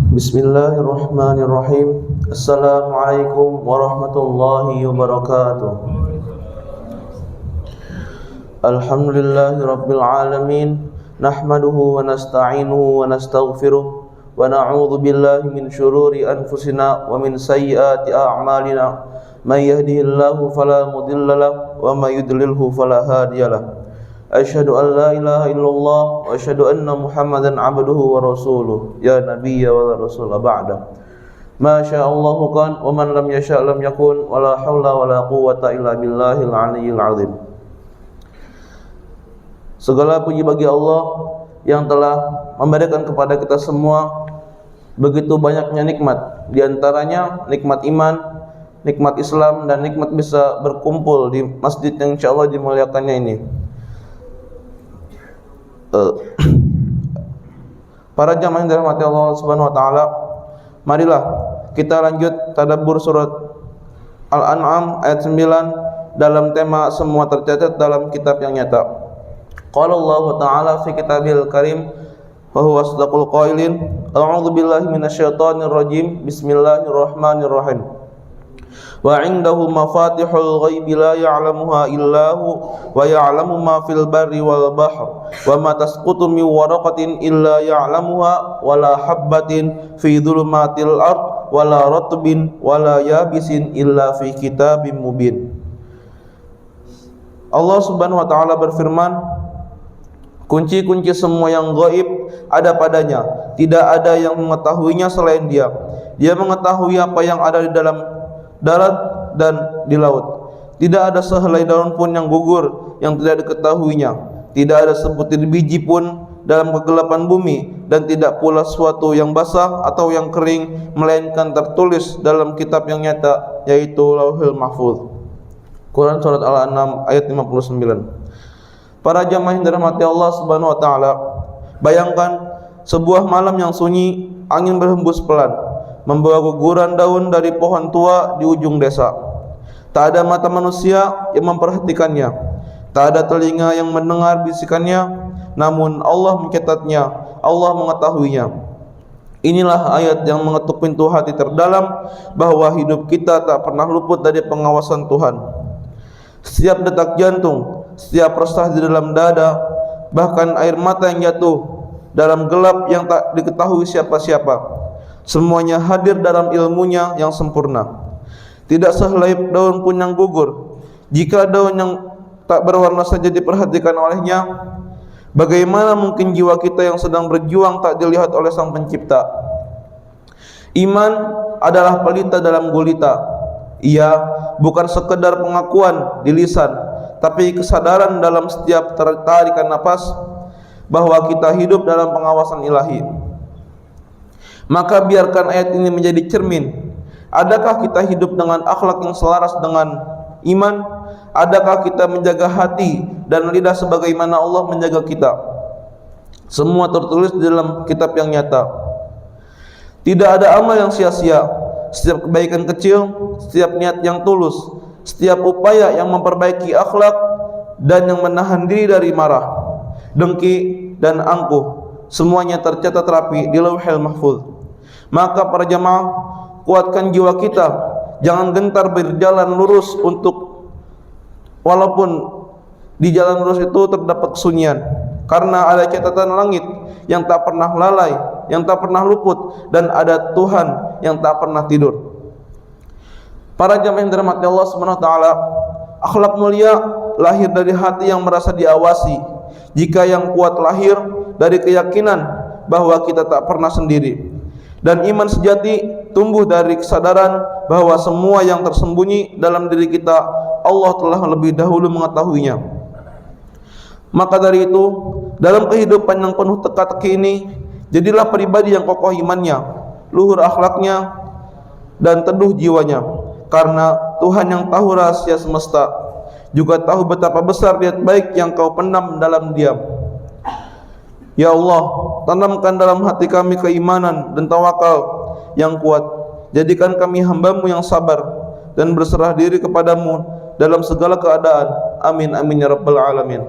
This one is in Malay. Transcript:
Bismillahirrahmanirrahim. Assalamualaikum warahmatullahi wabarakatuh. Alhamdulillahi rabbil alamin. Nahmaduhu wa nasta'inuhu wa nastaghfiruh wa na'udzu billahi min syururi anfusina wa min sayyiati a'malina. May yahdihillahu fala mudilla lahu wa may yudlilhu fala hadiyalah. Asyhadu an la ilaha illallah wa asyhadu anna Muhammadan abduhu wa rasuluh. Ya nabiyya wa rasul ba'da. Ma sya'allahu kan wa man lam yasha' lam yakun wa la haula wa la quwwata illa billahil aliyyil azim. Segala puji bagi Allah yang telah memberikan kepada kita semua begitu banyaknya nikmat, di antaranya nikmat iman, nikmat Islam, dan nikmat bisa berkumpul di masjid yang insyaallah dimuliakannya ini. Para jamaah yang dirahmati Allah Subhanahu wa taala, marilah kita lanjut tadabbur surat Al-An'am ayat 9 dalam tema semua tercatat dalam kitab yang nyata. Qala Allah taala fi kitabil karim wa huwa asdaqul qailin. A'udzu billahi minasyaitonir rajim. Bismillahirrahmanirrahim. Wa 'indahu mafatihul ghaibi la ya'lamuha illa hu wa ya'lamu ma fil barri wal bahr wa ma tasqutu min waraqatin illa ya'lamuha wa la habbatin fi dhulumatil ard wa la ratbin wa la yabisin illa fi kitabim mubin. Allah Subhanahu wa taala berfirman, kunci-kunci semua yang gaib ada padanya, tidak ada yang mengetahuinya selain Dia. Dia mengetahui apa yang ada di dalam darat dan di laut. Tidak ada sehelai daun pun yang gugur yang tidak diketahuinya. Tidak ada sebutir biji pun dalam kegelapan bumi, dan tidak pula suatu yang basah atau yang kering, melainkan tertulis dalam kitab yang nyata, yaitu Lauhul Mahfuz. Quran surat Al-An'am ayat 59. Para jamaah yang dirahmati Allah Subhanahu wa taala, bayangkan sebuah malam yang sunyi, angin berhembus pelan, membawa guguran daun dari pohon tua di ujung desa. Tak ada mata manusia yang memperhatikannya, tak ada telinga yang mendengar bisikannya, namun Allah mencatatnya, Allah mengetahuinya. Inilah ayat yang mengetuk pintu hati terdalam bahwa hidup kita tak pernah luput dari pengawasan Tuhan. Setiap detak jantung, setiap resah di dalam dada, bahkan air mata yang jatuh dalam gelap yang tak diketahui siapa-siapa, semuanya hadir dalam ilmunya yang sempurna. Tidak sehelai daun pun yang gugur. Jika daun yang tak berwarna saja diperhatikan olehnya, bagaimana mungkin jiwa kita yang sedang berjuang tak dilihat oleh Sang Pencipta? Iman adalah pelita dalam gulita. Ia bukan sekedar pengakuan di lisan, tapi kesadaran dalam setiap tarikan napas bahwa kita hidup dalam pengawasan ilahi. Maka biarkan ayat ini menjadi cermin. Adakah kita hidup dengan akhlak yang selaras dengan iman? Adakah kita menjaga hati dan lidah sebagaimana Allah menjaga kita? Semua tertulis di dalam kitab yang nyata. Tidak ada amal yang sia-sia. Setiap kebaikan kecil, setiap niat yang tulus, setiap upaya yang memperbaiki akhlak dan yang menahan diri dari marah, dengki dan angkuh, semuanya tercatat rapi di Lauhul Mahfuz. Maka para jamaah, kuatkan jiwa kita, jangan gentar berjalan lurus walaupun di jalan lurus itu terdapat kesunyian, karena ada catatan langit yang tak pernah lalai, yang tak pernah luput, dan ada Tuhan yang tak pernah tidur. Para jamaah yang dirahmati Allah Subhanahu wa taala, akhlak mulia lahir dari hati yang merasa diawasi. Jika yang kuat lahir dari keyakinan bahwa kita tak pernah sendiri, dan iman sejati tumbuh dari kesadaran bahwa semua yang tersembunyi dalam diri kita Allah telah lebih dahulu mengetahuinya. Maka dari itu, dalam kehidupan yang penuh teka-teki ini, jadilah pribadi yang kokoh imannya, luhur akhlaknya, dan teduh jiwanya, karena Tuhan yang tahu rahasia semesta juga tahu betapa besar niat baik yang kau pendam dalam diam. Ya Allah, tanamkan dalam hati kami keimanan dan tawakal yang kuat. Jadikan kami hamba-Mu yang sabar dan berserah diri kepadamu dalam segala keadaan. Amin amin ya rabbal alamin.